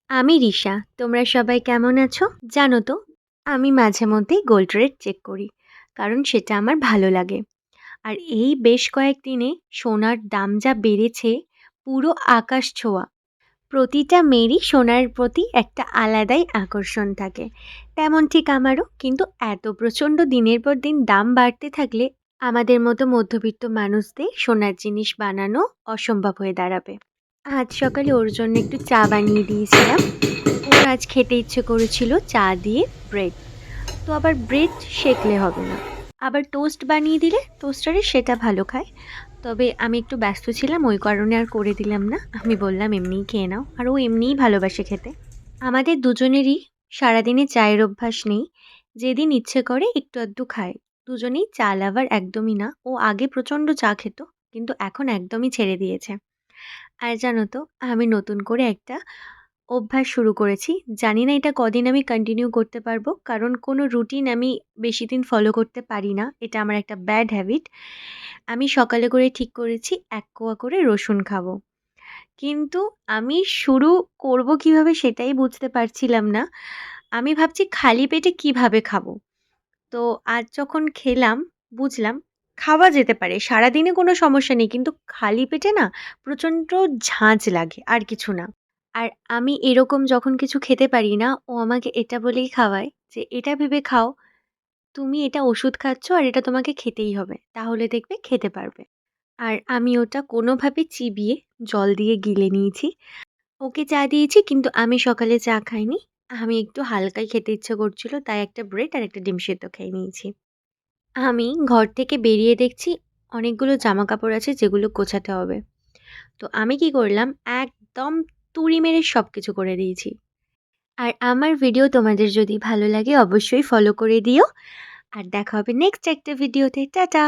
আমি রিশা। তোমরা সবাই কেমন আছো? জানো তো, আমি মাঝে মধ্যেই গোল্ড রেট চেক করি। কারণ সেটা আমার ভালো লাগে। আর এই বেশ কয়েকদিনে সোনার দাম যা বেড়েছে, পুরো আকাশ ছোঁয়া। প্রতিটা মেয়েরই সোনার প্রতি একটা আলাদাই আকর্ষণ থাকে। তেমন ঠিক আমারও। কিন্তু এত প্রচণ্ড দিনের পর দিন দাম বাড়তে থাকলে আমাদের মতো মধ্যবিত্ত মানুষদের সোনার জিনিস বানানো অসম্ভব হয়ে দাঁড়াবে। আজ সকালে ওর জন্য একটু চা বানিয়ে দিয়েছিলাম। ওর আজ খেতে ইচ্ছে করেছিল চা দিয়ে ব্রেড। তো আবার ব্রেড সেঁকলে হবে না। আবার টোস্ট বানিয়ে দিলে টোস্টারে সেটা ভালো খায়। তবে আমি একটু ব্যস্ত ছিলাম, ওই কারণে আর করে দিলাম না। আমি বললাম এমনিই খেয়ে নাও। আর ও এমনিই ভালোবাসে খেতে। আমাদের দুজনেরই সারাদিনে চায়ের অভ্যাস নেই। যেদিন ইচ্ছে করে একটু আধটু খায়। দুজনেই চা লাভার একদমই না। ও আগে প্রচণ্ড চা খেত, কিন্তু এখন একদমই ছেড়ে দিয়েছে। আর জানো তো, আমি নতুন করে একটা অভ্যাস শুরু করেছি। জানি না এটা কদিন আমি কন্টিনিউ করতে পারবো। কারণ কোনো রুটিন আমি বেশিদিন ফলো করতে পারি না। এটা আমার একটা ব্যাড হ্যাবিট। আমি সকালে করে ঠিক করেছি ১ কোয়া করে রসুন খাবো। কিন্তু আমি শুরু করব কিভাবে সেটাই বুঝতে পারছিলাম না। আমি ভাবছি খালি পেটে কিভাবে খাবো? তো আজ যখন খেলাম, বুঝলাম খাওয়া যেতে পারে। সারাদিনে কোনো সমস্যা নেই। কিন্তু খালি পেটে না প্রচণ্ড ঝাঁজ লাগে, আর কিছু না। আর আমি এরকম যখন কিছু খেতে পারি না, ও আমাকে এটা বলেই খাওয়ায় যে, "এটা ভেবে খাও, তুমি এটা ওষুধ খাচ্ছ আর এটা তোমাকে খেতেই হবে। তাহলে দেখবে খেতে পারবে।" আর আমি ওটা কোনোভাবে চিবিয়ে জল দিয়ে গিলে নিয়েছি। ওকে চা দিয়েছি, কিন্তু আমি সকালে চা খাইনি। আমি একটু হালকাই খেতে ইচ্ছে করছিল, তাই একটা ব্রেড আর একটা ডিম সিদ্ধ খেয়ে নিয়েছি। আমি ঘর থেকে বেরিয়ে দেখছি অনেকগুলো জামাকাপড় আছে যেগুলো গোছাতে হবে। তো আমি কি করলাম, একদম তুড়ি মেরে সবকিছু করে দিয়েছি। আর আমার ভিডিও তোমাদের যদি ভালো লাগে অবশ্যই ফলো করে দিও। আর দেখা হবে নেক্সট একটা ভিডিওতে। টাটা!